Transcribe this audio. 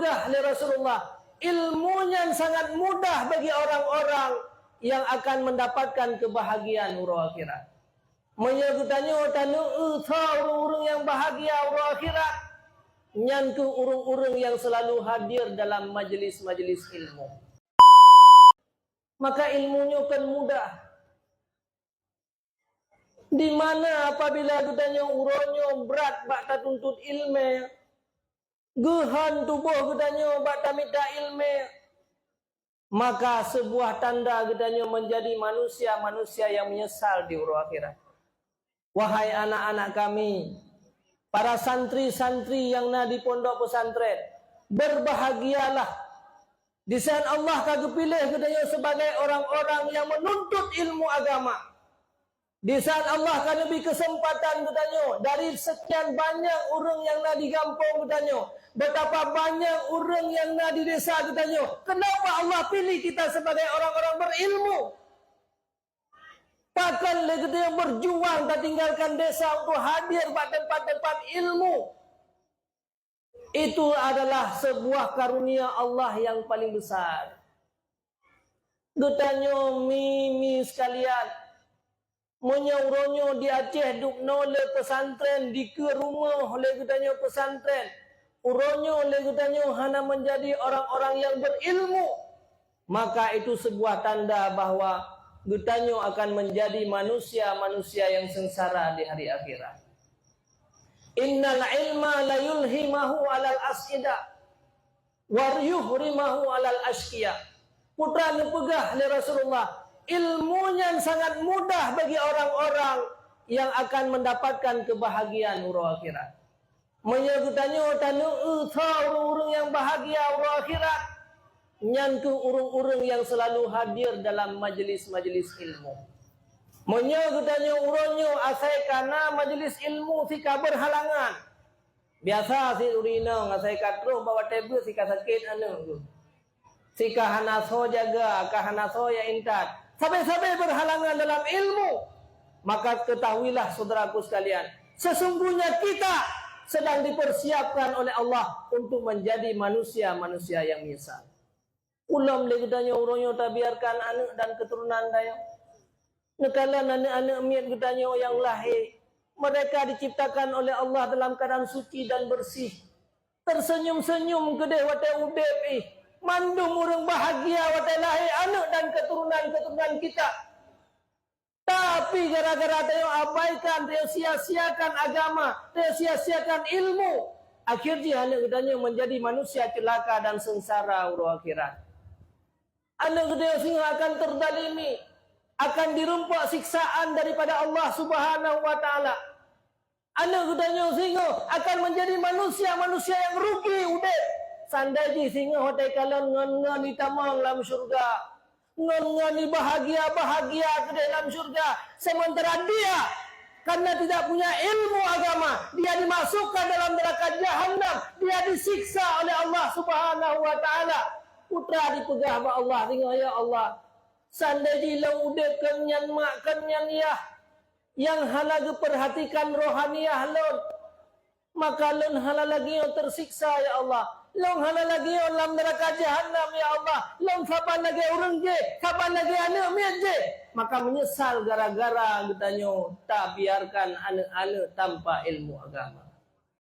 mudah oleh Rasulullah. Ilmunya sangat mudah bagi orang-orang yang akan mendapatkan kebahagiaan urang akhirat. Menyebutnya tanu urang yang bahagia urang akhirat. Nyantu urang-urang yang selalu hadir dalam majlis-majlis ilmu. Maka ilmunya kan mudah. Di mana apabila gudanya uronyo berat bak tuntut ilmu, gehan tubuh gudanya bak minta ilmu, maka sebuah tanda gudanya menjadi manusia-manusia yang menyesal di urang akhirat. Wahai anak-anak kami, para santri-santri yang na di pondok pesantren, berbahagialah. Di sana Allah kagak pilih gudanya sebagai orang-orang yang menuntut ilmu agama. Di saat Allah kan lebih kesempatan katanya dari sekian banyak orang yang nak di kampung katanya, betapa banyak orang yang nak di desa katanya. Kenapa Allah pilih kita sebagai orang-orang berilmu? Bahkan kita berjuang tak tinggalkan desa untuk hadir pada tempat-tempat ilmu. Itu adalah sebuah karunia Allah yang paling besar. Katanya mimi sekalian, menyauronyo di Aceh duk nole pesantren di ke rumah oleh katanya pesantren. Uronyo oleh katanya hana menjadi orang-orang yang berilmu. Maka itu sebuah tanda bahwa katanya akan menjadi manusia-manusia yang sengsara di hari akhirat. Innal ilma la yulhimahu alal asida wa yuhrimahu alal ashqiya. Putra nepegah oleh Rasulullah, ilmunya sangat mudah bagi orang-orang yang akan mendapatkan kebahagiaan urang akhirat. Menyebutnya tanu urang yang bahagia urang akhirat. Nyantu urang-urang yang selalu hadir dalam majlis-majlis ilmu. Menyebutnya urangnya asai kana majlis ilmu sika berhalangan. Biasa si urina ngasai katruh bawa tebel sika sakit anu. Sika hanaso jaga, kahanaso ya intat. Sampai-sampai berhalangan dalam ilmu. Maka ketahuilah saudaraku sekalian, sesungguhnya kita sedang dipersiapkan oleh Allah untuk menjadi manusia-manusia yang menyesal. Ulam legedanya urangnya tak biarkan anak dan keturunan daya. Nekalan anak-anak miat gedanya yang lahir, mereka diciptakan oleh Allah dalam keadaan suci dan bersih. Tersenyum-senyum gede watai udep mandum orang bahagia watai lahir anak dan keturunan-keturunan kita. Tapi gara-gara dia abaikan, dia sia-siakan agama, dia sia-siakan ilmu, akhirnya anak gedanya menjadi manusia celaka dan sengsara urang akhirat. Anak gedanya sehingga akan terdalimi, akan dirumpak siksaan daripada Allah Subhanahu wa taala. Anak gedanya sehingga akan menjadi manusia-manusia yang rugi udep. Sandaji sehingga hotai kalian ngan-ngan di tamang dalam syurga. Ngan-ngan di bahagia-bahagia ke dalam syurga. Sementara dia, karena tidak punya ilmu agama, dia dimasukkan dalam neraka Jahannam. Dia disiksa oleh Allah Subhanahu wa taala. Putra dipegah oleh Allah. Sehingga ya Allah, sandaji lau udep kenyan mak kenyan yah, yang halaga perhatikan rohaniyah lon, maka lon halal lagi yang tersiksa ya Allah. Long halal lagi dalam neraka Jahannam ya Allah. Long kapan lagi orang je, kapan lagi anak miat je. Maka menyesal gara-gara katanya tak biarkan anak-anak tanpa ilmu agama.